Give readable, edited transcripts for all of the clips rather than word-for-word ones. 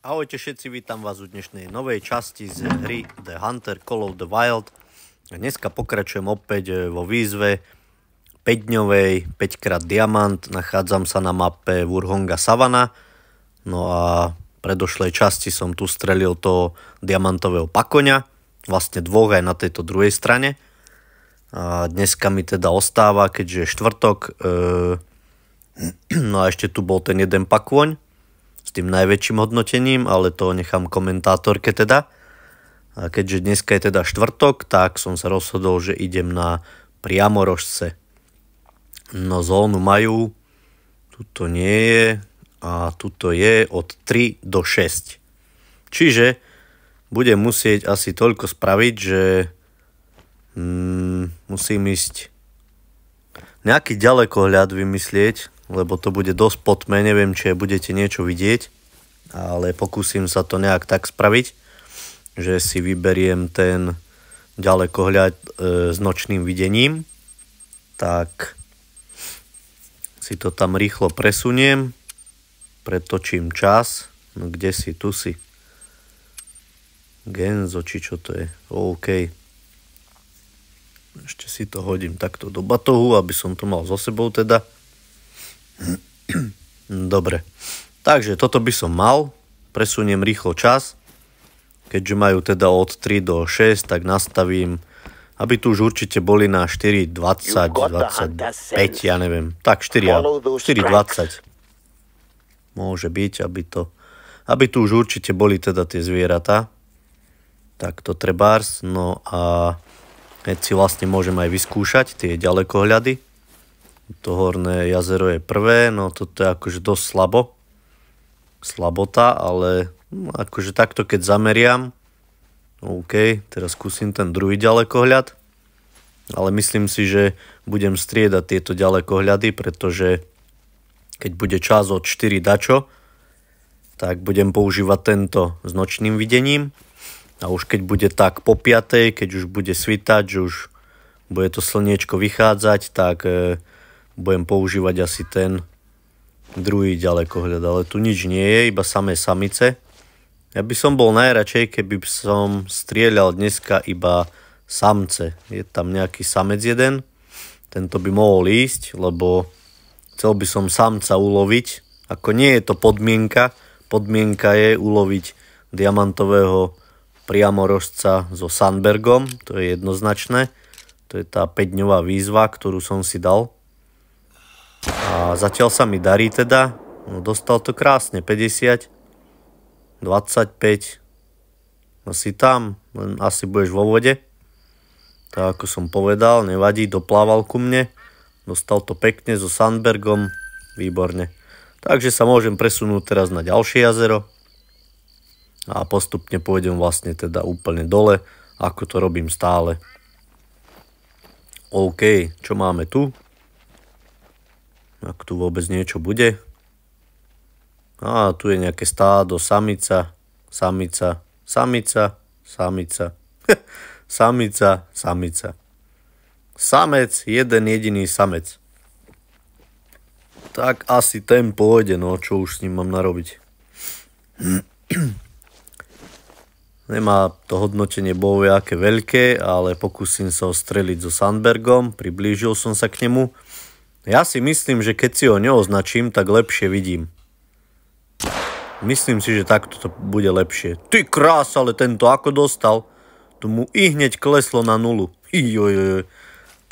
Ahojte všetci, vítam vás u dnešnej novej časti z hry The Hunter Call of the Wild. Dneska pokračujem opäť vo výzve 5-dňovej, 5x diamant. Nachádzam sa na mape Vurhonga Savana. No a v predošlej časti som tu strelil toho diamantového pakoňa. Vlastne dvoch aj na tejto druhej strane. A dneska mi teda ostáva, keďže je štvrtok. No a ešte tu bol ten jeden pakvoň s tým najväčším hodnotením, ale to nechám komentátorke teda. A keďže dneska je teda štvrtok, tak som sa rozhodol, že idem na priamorožce. No zónu majú, tuto nie je a tuto je od 3 do 6. Čiže budem musieť asi toľko spraviť, že musím ísť nejaký ďalekohľad vymyslieť, lebo to bude dosť po tme, neviem, či budete niečo vidieť, ale pokúsim sa to nejak tak spraviť, že si vyberiem ten ďalekohľad s nočným videním. Tak si to tam rýchlo presuniem, pretočím čas, no kde si, tu si. Genzo, či čo to je? OK. Ešte si to hodím takto do batohu, aby som to mal so sebou teda. Dobre, takže toto by som mal, presuniem rýchlo čas, keďže majú teda od 3 do 6, tak nastavím, aby tu už určite boli na 4.20, 25, ja neviem, tak 4.20 môže byť, aby tu už určite boli teda tie zvieratá, tak to trebárs. No a keď si vlastne môžem aj vyskúšať tie ďalekohľady. To horné jazero je prvé, no toto je akože dosť slabota, ale akože takto keď zameriam, OK, teraz skúsim ten druhý ďalekohľad, ale myslím si, že budem striedať tieto ďalekohľady, pretože keď bude čas od 4 dačo, tak budem používať tento s nočným videním a už keď bude tak po 5, keď už bude svitať, že už bude to slniečko vychádzať, tak budem používať asi ten druhý ďalekohľad, ale tu nič nie je, iba samé samice. Ja by som bol najradšej, keby som strieľal dneska iba samce. Je tam nejaký samec jeden, tento by mohol ísť, lebo chcel by som samca uloviť. Ako nie je to podmienka, podmienka je uloviť diamantového priamorožca so Sandbergom, to je jednoznačné. To je tá 5-dňová výzva, ktorú som si dal. A zatiaľ sa mi darí teda, no dostal to krásne, 50, 25, no si tam, len asi budeš vo vode. Tak ako som povedal, nevadí, doplával ku mne, dostal to pekne so Sandbergom, výborne. Takže sa môžem presunúť teraz na ďalšie jazero a postupne pôjdem vlastne teda úplne dole, ako to robím stále. OK, čo máme tu? Ak tu vôbec niečo bude. Tu je nejaké stádo, samica, samica, samica, samica, samica, samica. Samec, jeden jediný samec. Tak asi ten pôjde, no čo už s ním mám narobiť. Nemá to hodnotenie bohvie aké veľké, ale pokúsim sa ho streliť so Sandbergom, priblížil som sa k nemu. Ja si myslím, že keď si ho neoznačím, tak lepšie vidím. Myslím si, že takto to bude lepšie. Ty krás, ale tento ako dostal? To mu i hneď kleslo na 0.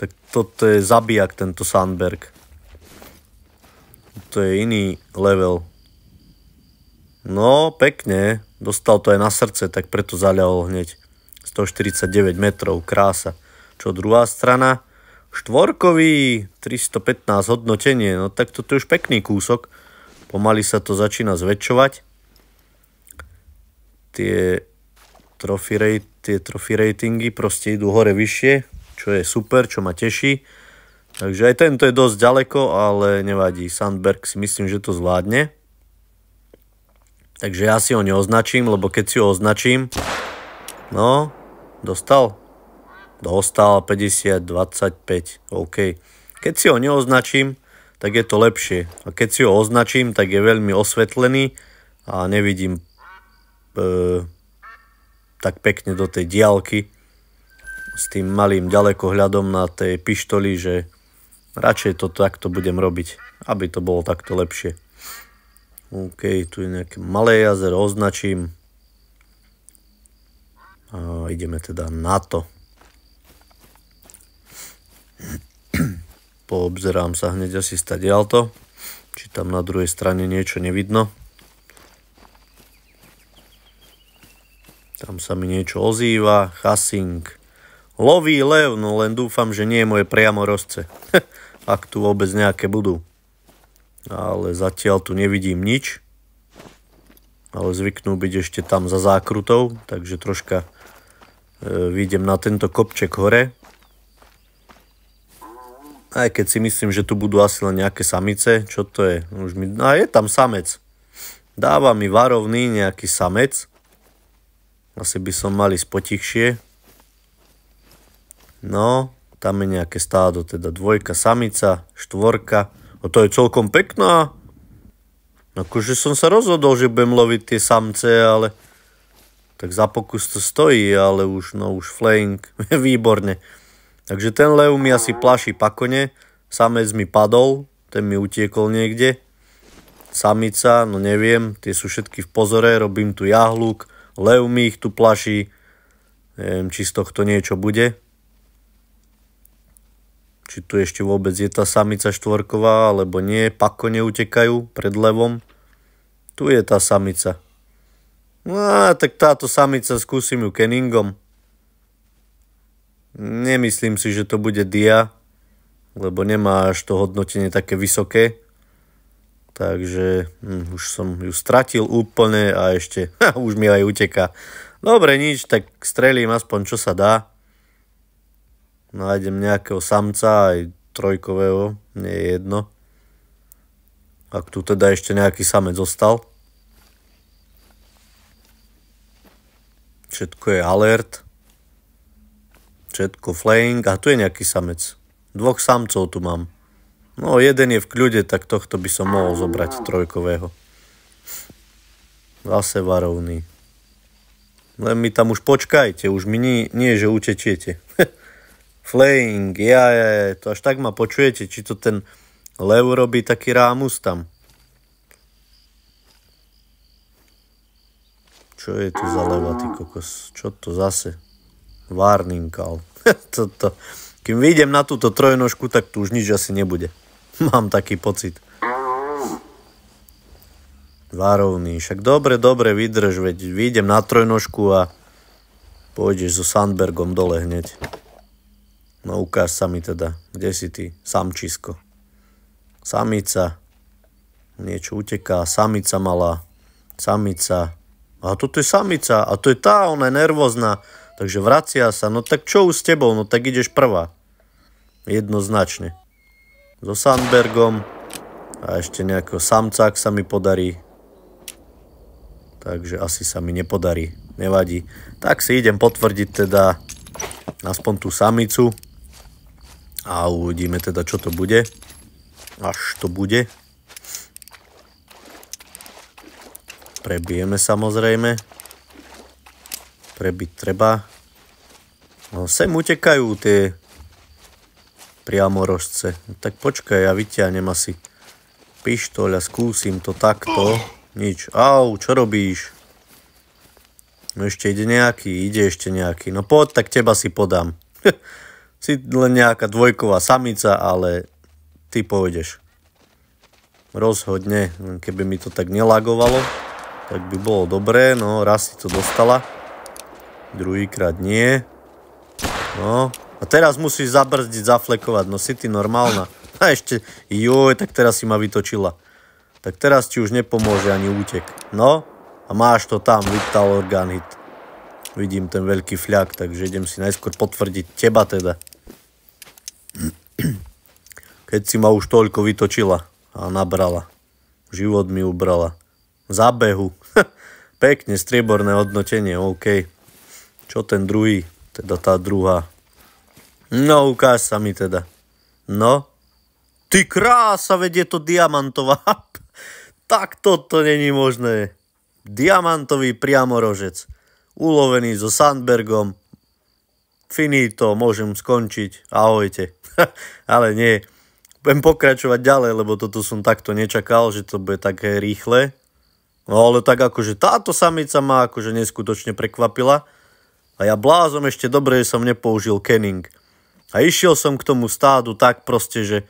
Tak toto je zabijak, tento Sandberg. To je iný level. No, pekne. Dostal to aj na srdce, tak preto zaľahol hneď. 149 metrov, krása. Čo druhá strana? Štvorkový, 315 hodnotenie, no tak toto je už pekný kúsok. Pomaly sa to začína zväčšovať. Tie trophy ratingy proste idú hore vyššie, čo je super, čo ma teší. Takže aj tento je dosť ďaleko, ale nevadí. Sandberg si myslím, že to zvládne. Takže ja si ho neoznačím, lebo keď si ho označím, no, dostal 50, 25, OK. Keď si ho neoznačím, tak je to lepšie. A keď si ho označím, tak je veľmi osvetlený a nevidím tak pekne do tej diaľky s tým malým ďalekohľadom na tej pištoli, že radšej to takto budem robiť, aby to bolo takto lepšie. OK, tu je nejaké malé jazero, označím. A ideme teda na to. Poobzerám sa hneď asi stadiaľto, či tam na druhej strane niečo nevidno. Tam sa mi niečo ozýva. Chasing. Loví lev, no len dúfam, že nie je moje priamorozce. Ak tu vôbec nejaké budú. Ale zatiaľ tu nevidím nič. Ale zvyknú byť ešte tam za zákrutou. Takže troška vyjdem na tento kopček hore. Aj keď si myslím, že tu budú asi len nejaké samice. Čo to je? Je tam samec. Dáva mi varovný nejaký samec. Asi by som mal ísť potichšie. No, tam je nejaké stádo, teda 2 samica, 4. A to je celkom pekná. Akože som sa rozhodol, že budem loviť tie samce, ale tak za pokus to stojí, ale už flaying, výborne. Takže ten lev mi asi plaší pakone, samec mi padol, ten mi utiekol niekde. Samica, no neviem, tie sú všetky v pozore, robím tu jahluk. Lev mi ich tu plaší. Neviem, či z tohto niečo bude. Či tu ešte vôbec je tá samica 4, alebo nie. Pako neutekajú pred levom. Tu je tá samica. No, tak táto samica, skúsim ju kenningom. Nemyslím si, že to bude dia, lebo nemá až to hodnotenie také vysoké. Takže už som ju stratil úplne a ešte už mi aj uteká. Dobre, nič, tak strelím aspoň čo sa dá. Nájdem nejakého samca, aj 3, nie je jedno. Ak tu teda ešte nejaký samec zostal. Všetko je alert. Všetko flaying. A tu je nejaký samec. 2 samcov tu mám. No, jeden je v kľude, tak tohto by som mohol zobrať 3. Zase varovný. Len mi tam už počkajte, už mi nie že utečiete. Flaying, to až tak ma počujete, či to ten lev robí taký rámus tam. Čo je tu za leva, ty kokos? Čo to zase? Warning call. Toto. Kým vyjdem na túto trojnožku, tak tu už nič asi nebude. Mám taký pocit. Varovný. Však dobre, vydrž, veď vyjdem na trojnožku a pôjdeš so Sandbergom dole hneď. No ukáž sa mi teda, kde si ty, samčisko. Samica. Niečo uteká, samica malá. Samica. A toto je samica, a to je tá, ona je nervózna. Takže vracia sa, no tak čo už s tebou, no tak ideš prvá. Jednoznačne. So Sandbergom a ešte nejakého samca, ak sa mi podarí. Takže asi sa mi nepodarí, nevadí. Tak si idem potvrdiť teda aspoň tú samicu a uvidíme teda, čo to bude. Až to bude. Prebijeme samozrejme. Prebiť treba. No sem utekajú tie priamorožce. Tak počkaj, ja vyťahnem asi pištoľ a skúsim to takto. Nič. Au, čo robíš? No ešte ide ešte nejaký. No poď, tak teba si podám. Si len nejaká 2 samica, ale ty pôjdeš. Rozhodne, keby mi to tak nelagovalo, tak by bolo dobré. No, raz si to dostala. Druhýkrát nie. No, a teraz musíš zabrzdiť, zaflekovať. No si ty normálna. A ešte, tak teraz si ma vytočila. Tak teraz ti už nepomôže ani útek. No, a máš to tam, Vital Organ Hit. Vidím ten veľký fľak, takže idem si najskôr potvrdiť teba teda. Keď si ma už toľko vytočila a nabrala. Život mi ubrala. Zabehu. Pekne, strieborné hodnotenie, OK. Čo ten druhý? Teda tá druhá. No, ukáž sa mi teda. No. Ty krása, veď je to diamantová. Tak toto není možné. Diamantový priamorožec. Ulovený so Sandbergom. Finito, môžem skončiť. Ahojte. Ale nie. Budem pokračovať ďalej, lebo toto som takto nečakal, že to bude také rýchle. No ale tak akože táto samica ma akože neskutočne prekvapila. A ja blázom ešte dobre, že som nepoužil kenning. A išiel som k tomu stádu tak proste, že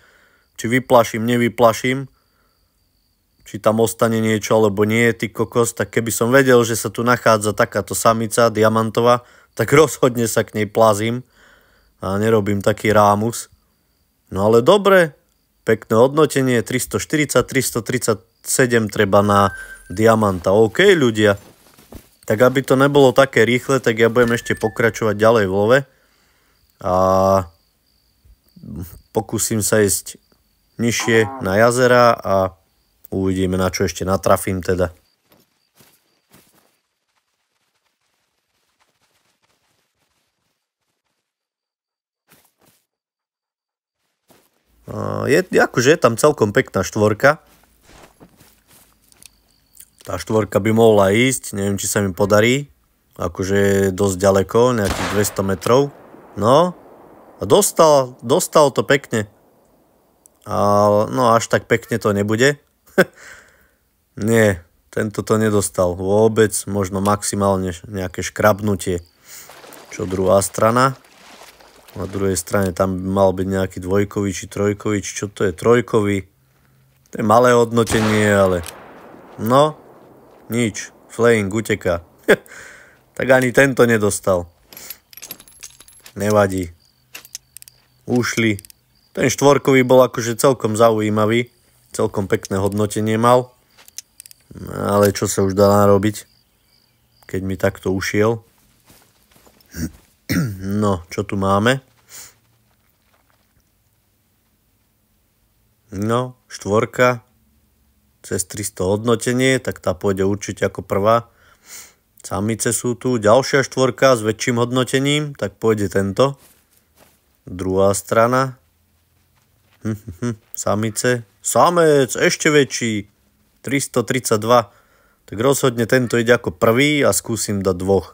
či vyplaším, nevyplaším. Či tam ostane niečo, alebo nie, ty kokos. Tak keby som vedel, že sa tu nachádza takáto samica, diamantová, tak rozhodne sa k nej plazím. A nerobím taký rámus. No ale dobre, pekné hodnotenie, 340, 337 treba na diamanta. OK, ľudia. Tak aby to nebolo také rýchle, tak ja budem ešte pokračovať ďalej v love. A pokúsim sa ísť nižšie na jazera a uvidíme, na čo ešte natrafím teda. Akože je tam celkom pekná štvorka. Tá štvorka by mohla ísť, neviem, či sa mi podarí. Akože je dosť ďaleko, nejakých 200 metrov. No, a dostal to pekne. No až tak pekne to nebude. Nie, tento to nedostal vôbec, možno maximálne nejaké škrabnutie. Čo druhá strana? Na druhej strane tam by mal byť nejaký dvojkový či trojkový, či čo to je, trojkový. To je malé hodnotenie, ale no, nič, flaying uteká. Tak ani tento nedostal. Nevadí. Ušli. Ten štvorkový bol akože celkom zaujímavý, celkom pekné hodnotenie mal. Ale čo sa už dá narobiť, keď mi takto ušiel. No, čo tu máme? No, štvorka. Cez 300 hodnotenie, tak tá pôjde určite ako prvá. Samice sú tu. Ďalšia štvorka s väčším hodnotením, tak pôjde tento. Druhá strana. Samice. Samec, ešte väčší. 332. Tak rozhodne tento ide ako prvý a skúsim dať dvoch.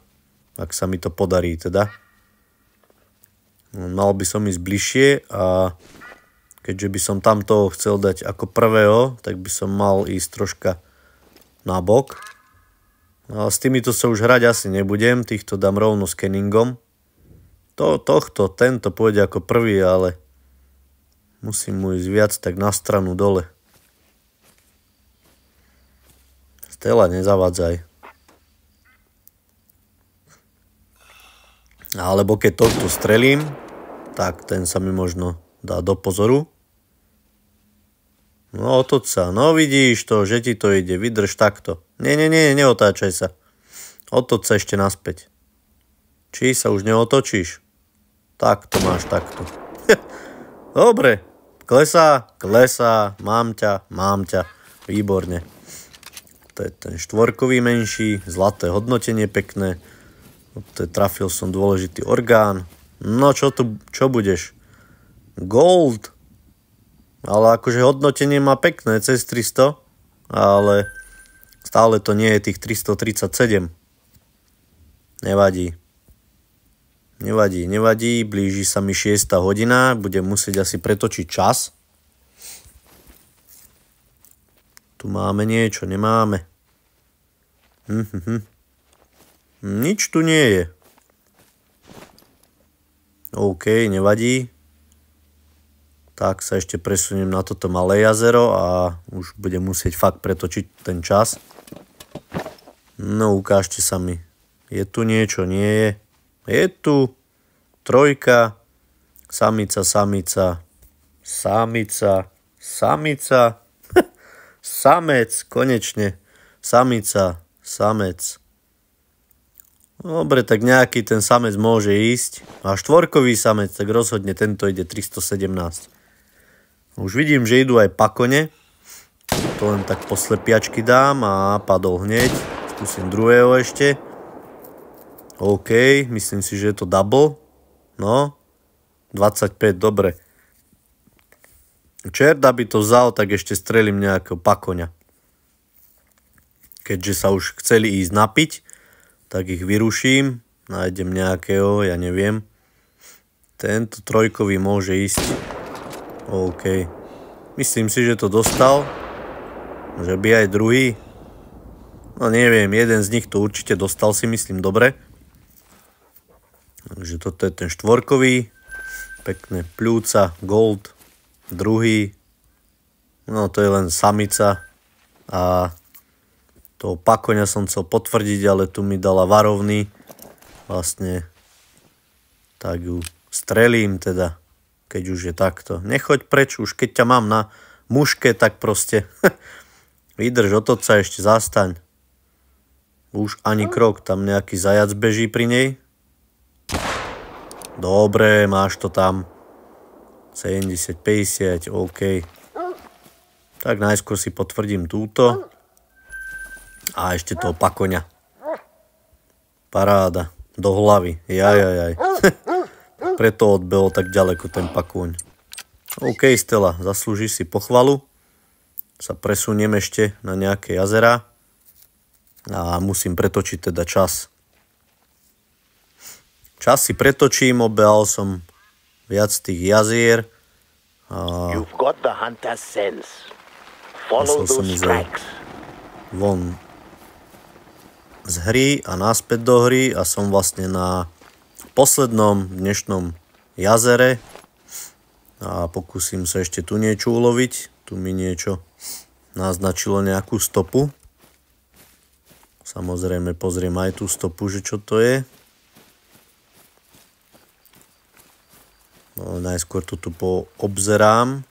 Ak sa mi to podarí teda. Mal by som ísť bližšie a keďže by som tamto chcel dať ako prvého, tak by som mal ísť troška na bok. No a s týmito sa už hrať asi nebudem, týchto dám rovno s kenningom. Tento pôjde ako prvý, ale musím mu ísť viac tak na stranu dole. Stella, nezavadzaj. Alebo keď tohto strelím, tak ten sa mi možno dá do pozoru. No otoč sa, no vidíš to, že ti to ide, vydrž takto. Nie, neotáčaj sa. Otoč sa ešte naspäť. Či sa už neotočíš? Takto máš, takto. Dobre, klesá, mám ťa, výborne. To je ten štvorkový menší, zlaté hodnotenie pekné. Trafil som dôležitý orgán. No čo budeš? Gold. Ale akože hodnotenie má pekné, cez 300. Ale stále to nie je tých 337. Nevadí. Blíži sa mi 6. hodina. Budem musieť asi pretočiť čas. Tu máme niečo, nemáme. Nič tu nie je. OK, nevadí. Tak sa ešte presuniem na toto malé jazero a už budem musieť fakt pretočiť ten čas. No, ukážte sa mi. Je tu niečo? Nie je. Je tu trojka, samica. Samec, konečne. Samica, samec. Dobre, tak nejaký ten samec môže ísť. A štvorkový samec, tak rozhodne tento ide 317. Už vidím, že idú aj pakone. To len tak po slepiačky dám a padol hneď. Skúsim druhého ešte. OK, myslím si, že je to double. No, 25, dobre. Čert, aby to vzal, tak ešte strelím nejakého pakoňa. keďže sa už chceli ísť napiť, tak ich vyruším. Nájdem nejakého, ja neviem. Tento trojkový môže ísť. OK. Myslím si, že to dostal. Že by aj druhý. No neviem, jeden z nich to určite dostal, si myslím, dobre. Takže toto je ten štvorkový. Pekné pľúca, gold. Druhý. No to je len samica. A toho pakoňa som chcel potvrdiť, ale tu mi dala varovný. Vlastne tak ju strelím teda, keď už je takto. Nechoď preč, už keď ťa mám na muške, tak proste vydrž od oca, ešte zastaň. Už ani krok, tam nejaký zajac beží pri nej. Dobre, máš to tam. 70, 50, OK. Tak najskôr si potvrdím túto. A ešte toho pakoňa. Paráda. Do hlavy. Jajajaj. Preto odbehol tak ďaleko ten pakúň. OK, Stella, zaslúžiš si pochvalu. Sa presuniem ešte na nejaké jazera. A musím pretočiť teda čas. Čas si pretočím, obehal som viac tých jazier. You've got the hunter's sense. Follow those tracks. Von z hry a naspäť do hry a som vlastne na poslednom dnešnom jazere a pokúsim sa ešte tu niečo uloviť. Tu mi niečo naznačilo nejakú stopu. Samozrejme pozriem aj tú stopu, že čo to je. No, najskôr to tu poobzerám.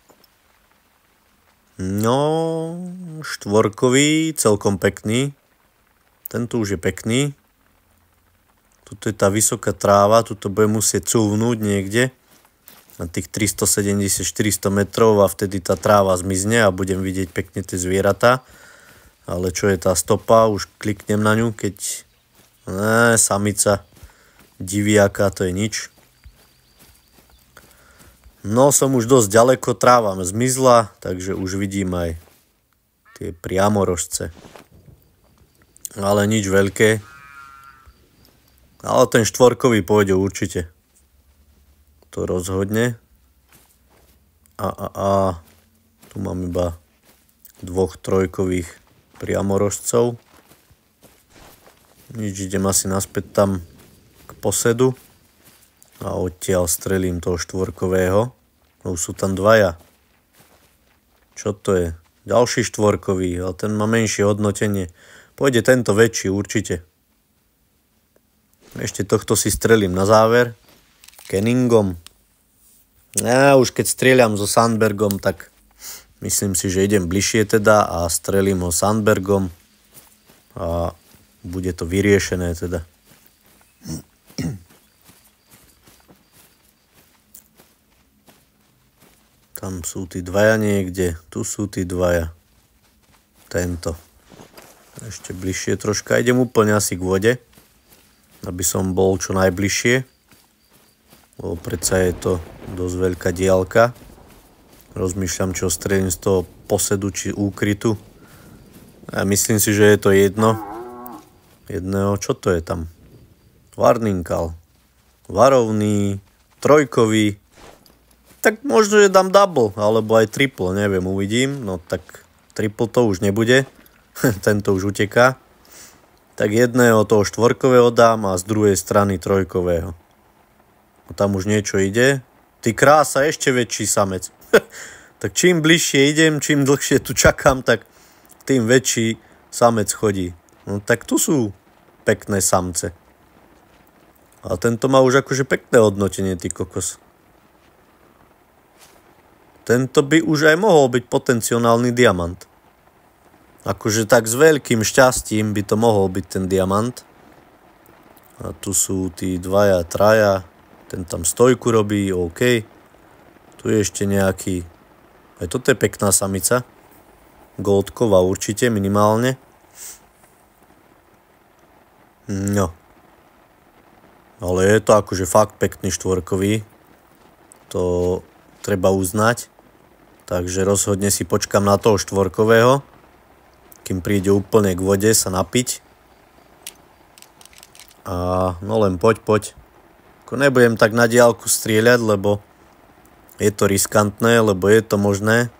No, štvorkový, celkom pekný. Tento už je pekný. Tuto je tá vysoká tráva, tuto budem musieť cúvnúť niekde na tých 370-400 metrov a vtedy tá tráva zmizne a budem vidieť pekne tie zvieratá. Ale čo je tá stopa, už kliknem na ňu, keď... samica diviaka, to je nič. No, som už dosť ďaleko, tráva zmizla, takže už vidím aj tie priamorožce. Ale nič veľké. Ale ten štvorkový pôjde určite. To rozhodne. A tu mám iba dvoch trojkových priamorožcov. Nič, idem asi naspäť tam k posedu. A odtiaľ strelím toho štvorkového. Už sú tam dvaja. Čo to je? Ďalší štvorkový, ale ten má menšie hodnotenie. Pôjde tento väčší určite. Ešte tohto si strelím na záver. Kenningom. Ja už keď strieľam so Sandbergom, tak myslím si, že idem bližšie teda a strelím ho Sandbergom. A bude to vyriešené teda. Tam sú tí dvaja niekde. Tu sú tí dvaja. Tento. Ešte bližšie troška. Idem úplne asi k vode. Aby som bol čo najbližšie. Lebo predsa je to dosť veľká diaľka. Rozmýšľam, čo strelím z toho posedu či úkrytu. A myslím si, že je to jedno. Jedného. Čo to je tam? Warning call. Varovný. Trojkový. Tak možno, že dám double. Alebo aj triple. Neviem, uvidím. No tak triple to už nebude. Tento už uteká. Tak jedného toho štvorkového dám a z druhej strany trojkového. A tam už niečo ide. Ty krása, ešte väčší samec. Tak čím bližšie idem, čím dlhšie tu čakám, tak tým väčší samec chodí. No tak tu sú pekné samce. A tento má už akože pekné hodnotenie, ty kokos. Tento by už aj mohol byť potenciálny diamant. Akože tak s veľkým šťastím by to mohol byť ten diamant. A tu sú tí dvaja, traja. Ten tam stojku robí, OK. Tu je ešte nejaký... Aj toto je pekná samica. Goldková určite, minimálne. No. Ale je to akože fakt pekný štvorkový. To treba uznať. Takže rozhodne si počkam na toho štvorkového. kým príde úplne k vode sa napiť. A no len poď. Ako nebudem tak na diaľku strieľať, lebo je to riskantné, lebo je to možné.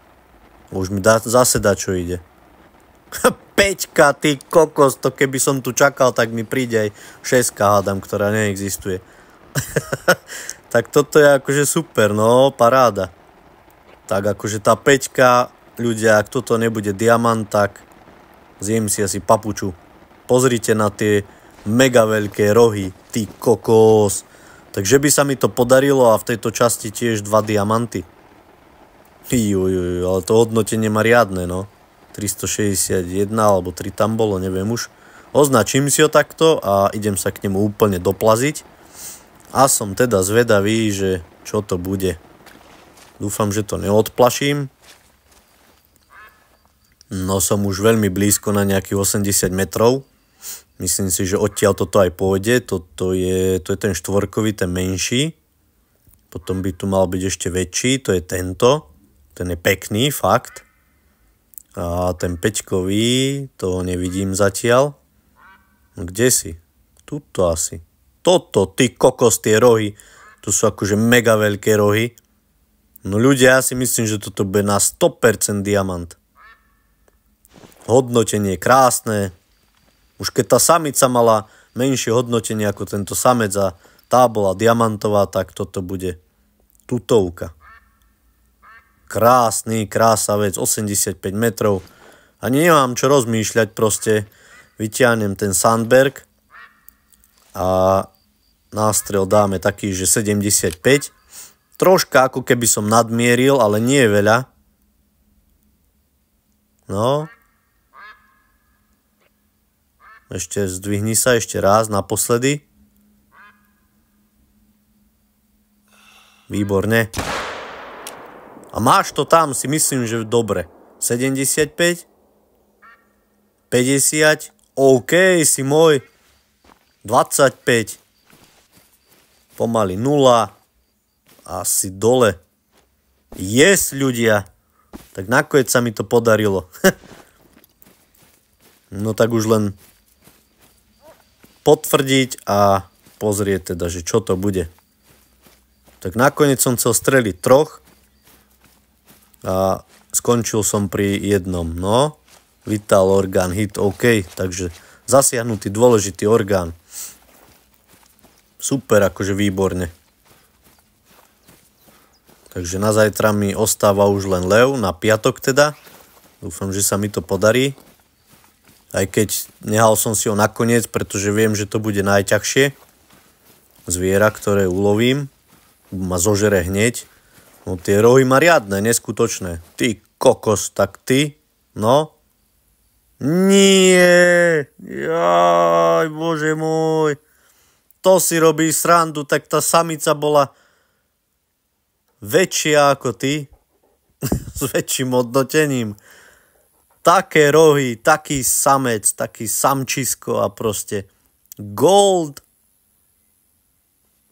Už mi zase dá, čo ide. Peťka, ty kokos, to keby som tu čakal, tak mi príde aj 6 hádam, ktorá neexistuje. Tak toto je akože super, no, paráda. Tak akože tá peťka, ľudia, ak toto nebude diamant, tak zjem si asi papuču. Pozrite na tie mega veľké rohy, ty kokos. Takže by sa mi to podarilo a v tejto časti tiež 2 diamanty. Ale to hodnotenie má riadne, no. 361 alebo 3 tam bolo, neviem už. Označím si ho takto a idem sa k nemu úplne doplaziť. A som teda zvedavý, že čo to bude. Dúfam, že to neodplaším. No som už veľmi blízko na nejakých 80 metrov. Myslím si, že odtiaľ toto aj pôjde. To je ten štvorkový, ten menší. Potom by tu mal byť ešte väčší. To je tento. Ten je pekný, fakt. A ten peťkový, to nevidím zatiaľ. Kde si? Tuto asi. Toto, ty kokos, tie rohy. Tu sú akože mega veľké rohy. No ľudia, ja si myslím, že toto bude na 100% diamant. Hodnotenie krásne. Už keď tá samica mala menšie hodnotenie ako tento samec a tá bola diamantová, tak toto bude tutovka. Krásny, krásavec, 85 metrov. Ani nemám čo rozmýšľať, proste vyťahnem ten sandberg a nástrel dáme taký, že 75. Troška ako keby som nadmieril, ale nie je veľa. No. Ešte zdvihni sa, ešte raz, naposledy. Výborne. A máš to tam, si myslím, že dobre. 75. 50. OK, si môj. 25. Pomaly 0. Asi dole. Yes, ľudia. Tak nakoniec sa mi to podarilo. No tak už len potvrdiť a pozrieť teda, že čo to bude. Tak nakoniec som chcel streliť 3 a skončil som pri 1. No, vital orgán, hit, OK. Takže zasiahnutý dôležitý orgán. Super, akože výborne. Takže na zajtra mi ostáva už len lev, na piatok teda. Dúfam, že sa mi to podarí. Aj keď nehal som si ho nakoniec, pretože viem, že to bude najťažšie zviera, ktoré ulovím. Ma zožere hneď. No tie rohy má riadne, neskutočné. Ty kokos, tak ty, no. Nie, jaj, bože môj. To si robí srandu, tak tá samica bola väčšia ako ty. S väčším hodnotením. Také rohy, taký samec, taký samčisko a proste gold.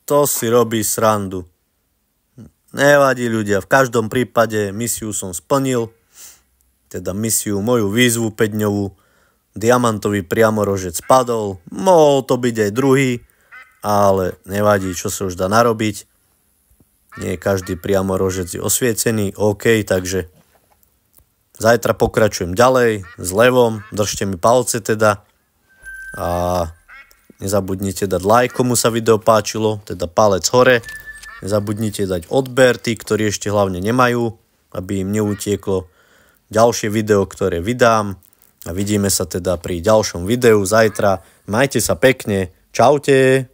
To si robí srandu. Nevadí ľudia, v každom prípade misiu som splnil. Teda misiu, moju výzvu 5-dňovú. Diamantový priamorožec spadol. Mohol to byť aj druhý, ale nevadí, čo sa už dá narobiť. Nie každý priamorožec je osvietený. OK, takže zajtra pokračujem ďalej s levom. Držte mi palce teda. A nezabudnite dať like, komu sa video páčilo. Teda palec hore. Nezabudnite dať odber, tí, ktorí ešte hlavne nemajú, aby im neutieklo ďalšie video, ktoré vydám. A vidíme sa teda pri ďalšom videu zajtra. Majte sa pekne. Čaute.